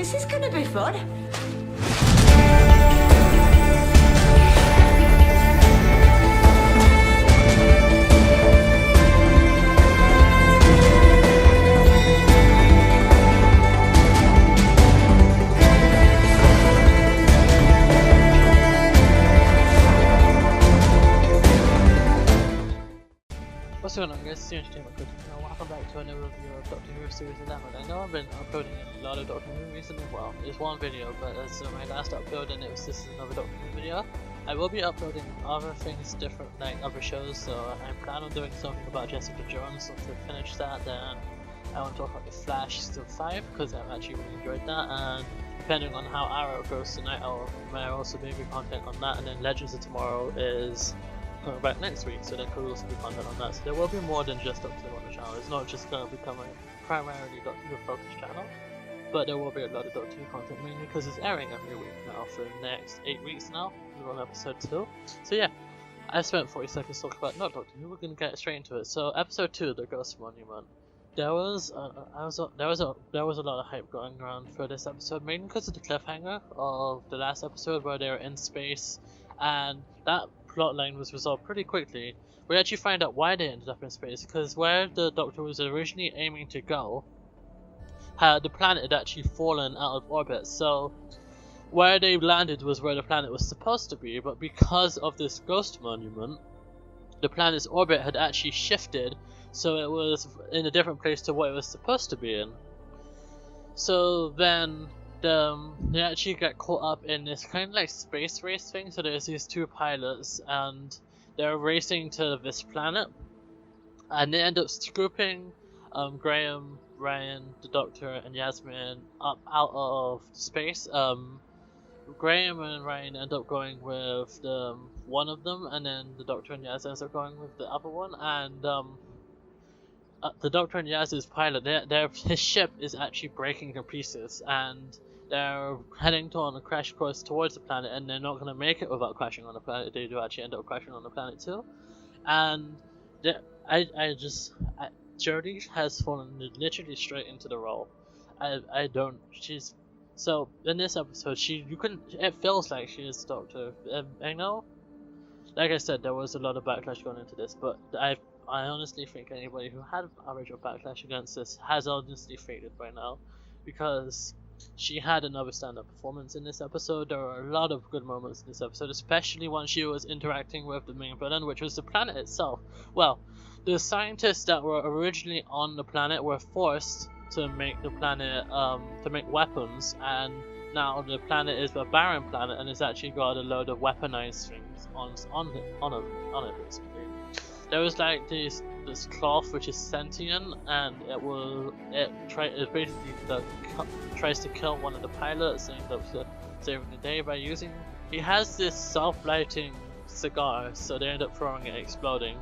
This is gonna be fun. What's going on guys, it's Entertainment Critic and welcome back to another review of Doctor Who Series 11. I know I've been uploading a lot of Doctor Who recently, well, it's one video, but it's my last upload and this is another Doctor Who video. I will be uploading other things different, like other shows, so I plan on doing something about Jessica Jones, so to finish that then I want to talk about The Flash Season 5, because I've actually really enjoyed that, and depending on how Arrow goes tonight, may also maybe content on that, and then Legends of Tomorrow is coming back next week, so there could also be content on that. So there will be more than just Doctor Who on the channel. It's not just going to become a primarily Doctor Who focused channel, but there will be a lot of Doctor Who content, mainly because it's airing every week now for the next 8 weeks now. We're on episode 2. So yeah, I've spent 40 seconds talking about not Doctor Who. We're going to get straight into it. So episode 2, The Ghost Monument. There was a lot of hype going around for this episode, mainly because of the cliffhanger of the last episode where they were in space, and that plotline was resolved pretty quickly. We actually find out why they ended up in space, because where the Doctor was originally aiming to go, the planet had actually fallen out of orbit, so where they landed was where the planet was supposed to be, but because of this ghost monument, the planet's orbit had actually shifted, so it was in a different place to what it was supposed to be in. So then they actually get caught up in this kind of like space race thing. So there's these two pilots and they're racing to this planet, and they end up scooping Graham, Ryan, the Doctor, and Yasmin up out of space. Graham and Ryan end up going with one of them, and then the Doctor and Yaz ends up going with the other one, and the Doctor and Yaz's pilot, his ship is actually breaking to pieces, and they're heading on a crash course towards the planet, and they're not going to make it without crashing on the planet. They do actually end up crashing on the planet too, and Jodie has fallen literally straight into the role. So in this episode, it feels like she is the Doctor. I know, like I said, there was a lot of backlash going into this, but I honestly think anybody who had original backlash against this has honestly faded by now, because she had another stand-up performance in this episode. There were a lot of good moments in this episode, especially when she was interacting with the main villain, which was the planet itself. Well, the scientists that were originally on the planet were forced to make the planet, to make weapons, and now the planet is a barren planet and it's actually got a load of weaponized things on it basically. There was like this cloth which is sentient, and it basically tries to kill one of the pilots and ends up saving the day by using. He has this self-lighting cigar, so they end up throwing it, exploding.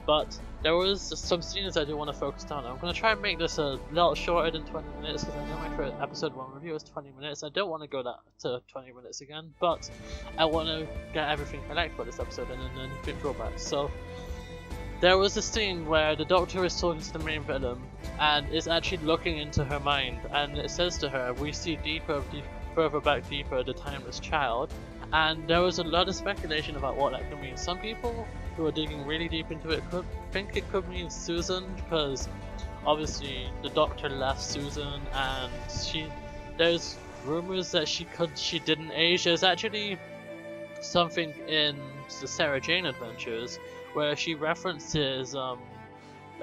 But there was some scenes I do want to focus on. I'm going to try and make this a little shorter than 20 minutes, because I know my first episode 1 review is 20 minutes. I don't want to go to 20 minutes again, but I want to get everything I liked about this episode and then fit drawbacks. So there was a scene where the Doctor is talking to the main villain and is actually looking into her mind, and it says to her, "We see further back deeper, the timeless child." And there was a lot of speculation about what that could mean. Some people who are digging really deep into it could think it could mean Susan, because obviously the Doctor left Susan, and there's rumors that she didn't age. There's actually something in the Sarah Jane Adventures where she references, I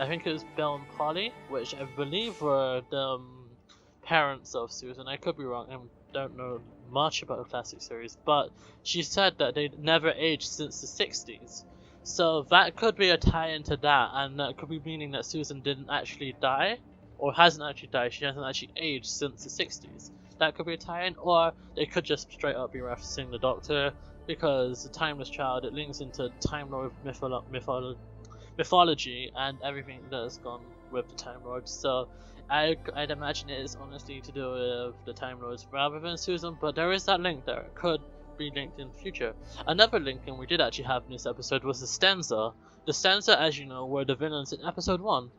think it was Bill and Polly, which I believe were the parents of Susan. I could be wrong, I don't know much about the classic series, but she said that they never aged since the 60s. So that could be a tie into that, and that could be meaning that Susan didn't actually die, or hasn't actually died, she hasn't actually aged since the 60s. That could be a tie-in, or they could just straight up be referencing the Doctor, because the timeless child, it links into Time Lord mythology and everything that has gone with the Time Lords. So I'd imagine it is honestly to do with the Time Lords rather than Susan, but there is that link there. It could be linked in the future. Another linking we did actually have in this episode was the Stenza. The Stenza, as you know, were the villains in episode 1.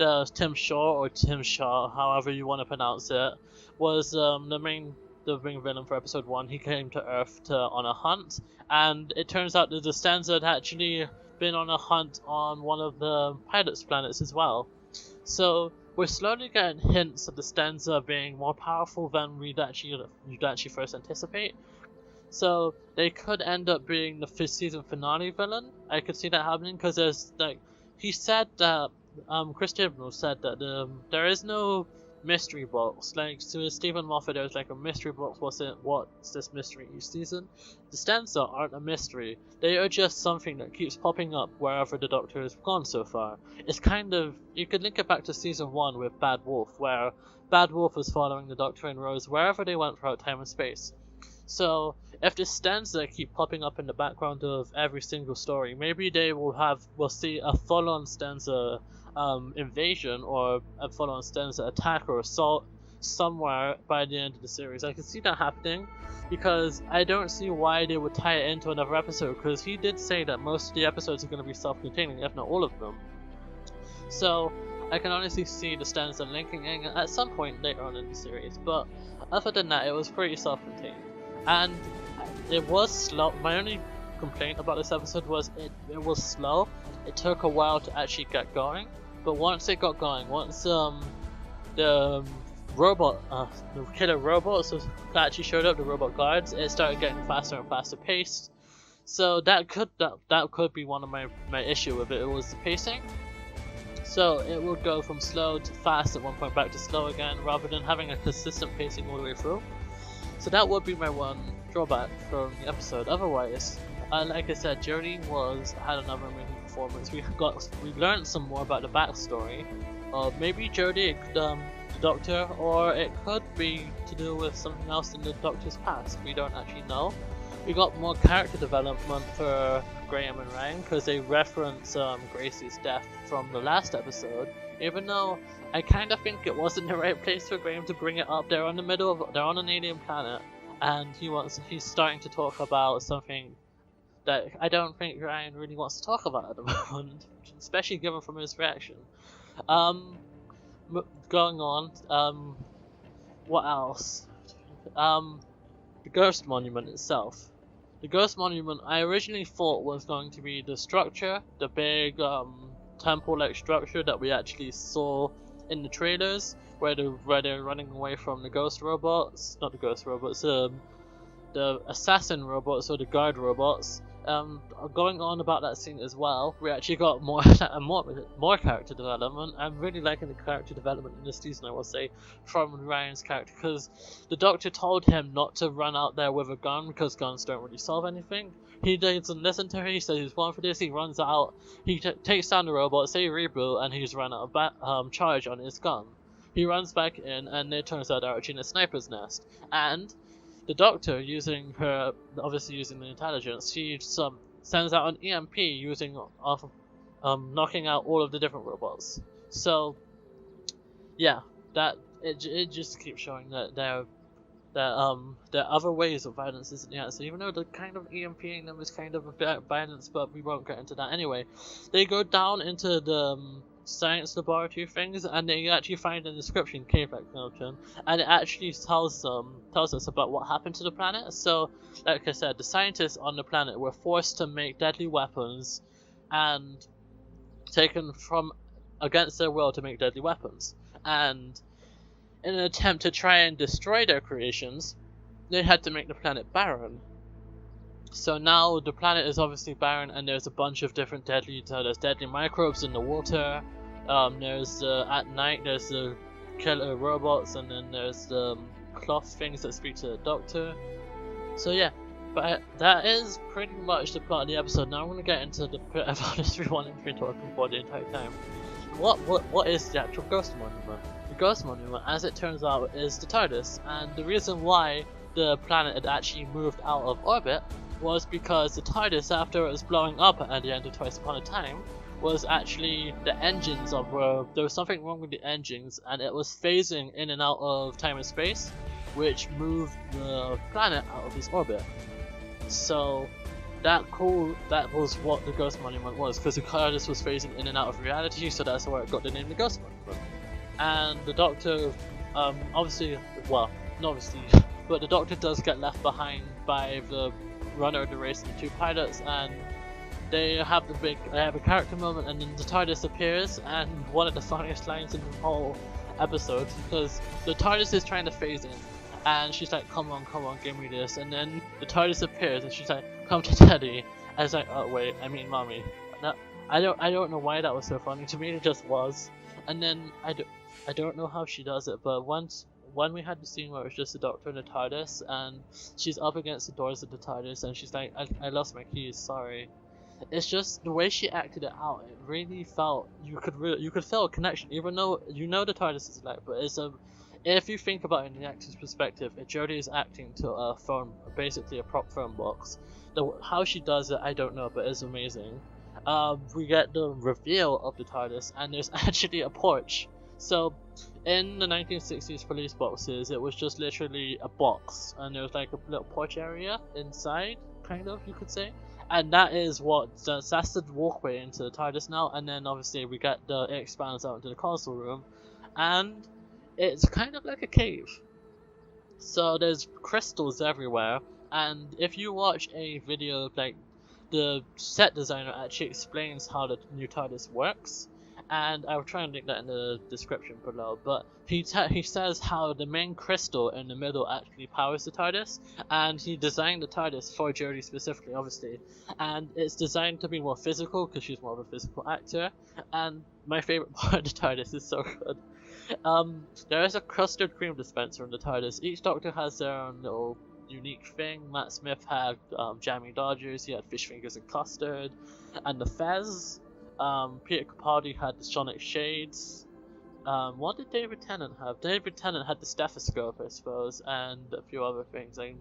the Tim Shaw or Tim Shaw, however you want to pronounce it, was the main villain for episode 1. He came to Earth on a hunt, and it turns out that Destanza had actually been on a hunt on one of the pilots' planets as well. So we're slowly getting hints of Destanza being more powerful than you'd actually first anticipate. So they could end up being the 5th season finale villain. I could see that happening because there's he said that Chris Chibnall said that there is no mystery box. Like, to Stephen Moffat, there's like a mystery box. What's this mystery each season? The Stanza aren't a mystery. They are just something that keeps popping up wherever the Doctor has gone so far. It's kind of, you could link it back to season 1 with Bad Wolf, where Bad Wolf was following the Doctor and Rose wherever they went throughout time and space. So if the Stanza keep popping up in the background of every single story, maybe we'll see a full-on Stanza invasion or a full-on Stanza attack or assault somewhere by the end of the series. I can see that happening because I don't see why they would tie it into another episode, because he did say that most of the episodes are going to be self-containing, if not all of them. So I can honestly see the Stanza linking in at some point later on in the series, but other than that, it was pretty self-contained. And it was slow. My only complaint about this episode was it was slow. It took a while to actually get going, but once it got going, once the killer robots actually showed up, the robot guards, it started getting faster and faster paced. So that could be one of my issue with it. It was the pacing. So it would go from slow to fast at one point, back to slow again, rather than having a consistent pacing all the way through. So that would be my one drawback from the episode. Otherwise, like I said, Jodie had another amazing performance. We learned some more about the backstory of maybe Jodie, the Doctor, or it could be to do with something else in the Doctor's past. We don't actually know. We got more character development for Graham and Ryan because they reference Gracie's death from the last episode, even though I kind of think it wasn't the right place for Graham to bring it up. They're on an alien planet, and he's starting to talk about something that I don't think Ryan really wants to talk about at the moment, especially given from his reaction. Going on, what else? The Ghost Monument itself. The Ghost Monument I originally thought was going to be the structure, the big temple-like structure that we actually saw in the trailers, where they're running away from the ghost robots, not the ghost robots, the assassin robots or the guard robots. Going on about that scene as well, we actually got more character development. I'm really liking the character development in this season, I will say, from Ryan's character, because the Doctor told him not to run out there with a gun because guns don't really solve anything. He doesn't listen to her. He says he's one for this. He runs out. He takes down the robots. They reboot, and he's run out of charge on his gun. He runs back in, and it turns out they're actually in a sniper's nest. And the Doctor, obviously using the intelligence, she sends out an EMP knocking out all of the different robots. So yeah, it just keeps showing that there are other ways of violence isn't the answer, even though the kind of EMPing them is kind of a bit violence, but we won't get into that anyway. They go down into the science laboratory things, and they actually find an inscription, Caveback Milton, and it actually tells us about what happened to the planet. So, like I said, the scientists on the planet were forced to make deadly weapons, and taken from against their will to make deadly weapons. And in an attempt to try and destroy their creations, they had to make the planet barren. So now the planet is obviously barren, and there's a bunch of different there's deadly microbes in the water. At night there's the killer robots, and then there's the cloth things that speak to the Doctor. So yeah, but that is pretty much the plot of the episode. Now I'm going to get into the bit about this one I've been talking for the entire time. What is the actual Ghost Monument? The Ghost Monument, as it turns out, is the TARDIS, and the reason why the planet had actually moved out of orbit was because the TARDIS, after it was blowing up at the end of Twice Upon a Time, was actually the engines there was something wrong with the engines, and it was phasing in and out of time and space, which moved the planet out of its orbit. So that was what the Ghost Monument was, because the TARDIS was phasing in and out of reality, so that's where it got the name the Ghost Monument. And the Doctor, obviously, well, not obviously, but the Doctor does get left behind by the runner of the race and the 2 pilots, and they have a character moment, and then the TARDIS appears, and one of the funniest lines in the whole episode, because the TARDIS is trying to phase in, and she's like, come on, give me this, and then the TARDIS appears, and she's like, come to Teddy, and it's like, oh wait, I mean mommy. Now, I don't know why that was so funny, to me it just was, and then I don't know how she does it, but when we had the scene where it was just the Doctor and the TARDIS, and she's up against the doors of the TARDIS, and she's like, I lost my keys, sorry. It's just the way she acted it out. It really felt you could feel a connection, even though you know the TARDIS is like. But if you think about it in the actor's perspective, Jodie is acting to a phone, basically a prop phone box. How she does it, I don't know, but it's amazing. We get the reveal of the TARDIS, and there's actually a porch. So, in the 1960s police boxes, it was just literally a box, and there was like a little porch area inside, kind of, you could say. And that is that's the walkway into the TARDIS now, and then obviously it expands out into the console room, and it's kind of like a cave. So there's crystals everywhere, and if you watch a video, like, the set designer actually explains how the new TARDIS works, and I'll try and link that in the description below, but he says how the main crystal in the middle actually powers the TARDIS, and he designed the TARDIS for Jodie specifically, obviously, and it's designed to be more physical because she's more of a physical actor, and my favourite part of the TARDIS is so good. There is a custard cream dispenser in the TARDIS. Each Doctor has their own little unique thing. Matt Smith had Jamming Dodgers, he had fish fingers and custard, and the Fez. Peter Capaldi had the Sonic Shades. What did David Tennant have? David Tennant had the stethoscope, I suppose, and a few other things I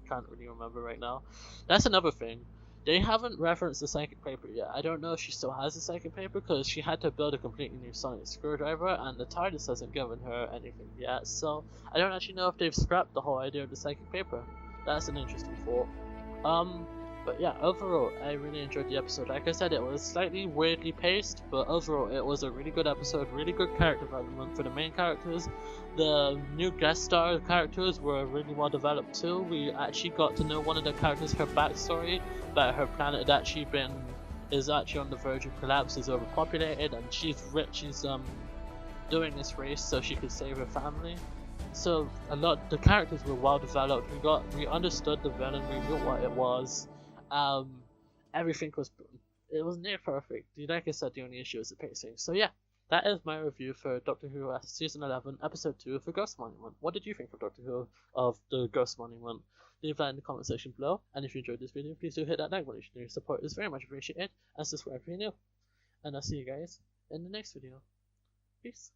can't really remember right now. That's another thing. They haven't referenced the psychic paper yet. I don't know if she still has the psychic paper, because she had to build a completely new sonic screwdriver, and the TARDIS hasn't given her anything yet, so I don't actually know if they've scrapped the whole idea of the psychic paper. That's an interesting thought. But yeah, overall, I really enjoyed the episode. Like I said, it was slightly weirdly paced, but overall, it was a really good episode, really good character development for the main characters. The new guest star characters were really well developed too. We actually got to know one of the characters, her backstory, that her planet is actually on the verge of collapse, is overpopulated, and she's doing this race so she could save her family. So the characters were well developed. We understood the villain, we knew what it was. Everything was near perfect. Like I said, the only issue is the pacing. So yeah, that is my review for Doctor Who Season 11, Episode 2 of The Ghost Monument. What did you think of Doctor Who of The Ghost Monument? Leave that in the comment section below, and if you enjoyed this video, please do hit that like button. Your support is very much appreciated, and subscribe if you're new. And I'll see you guys in the next video. Peace.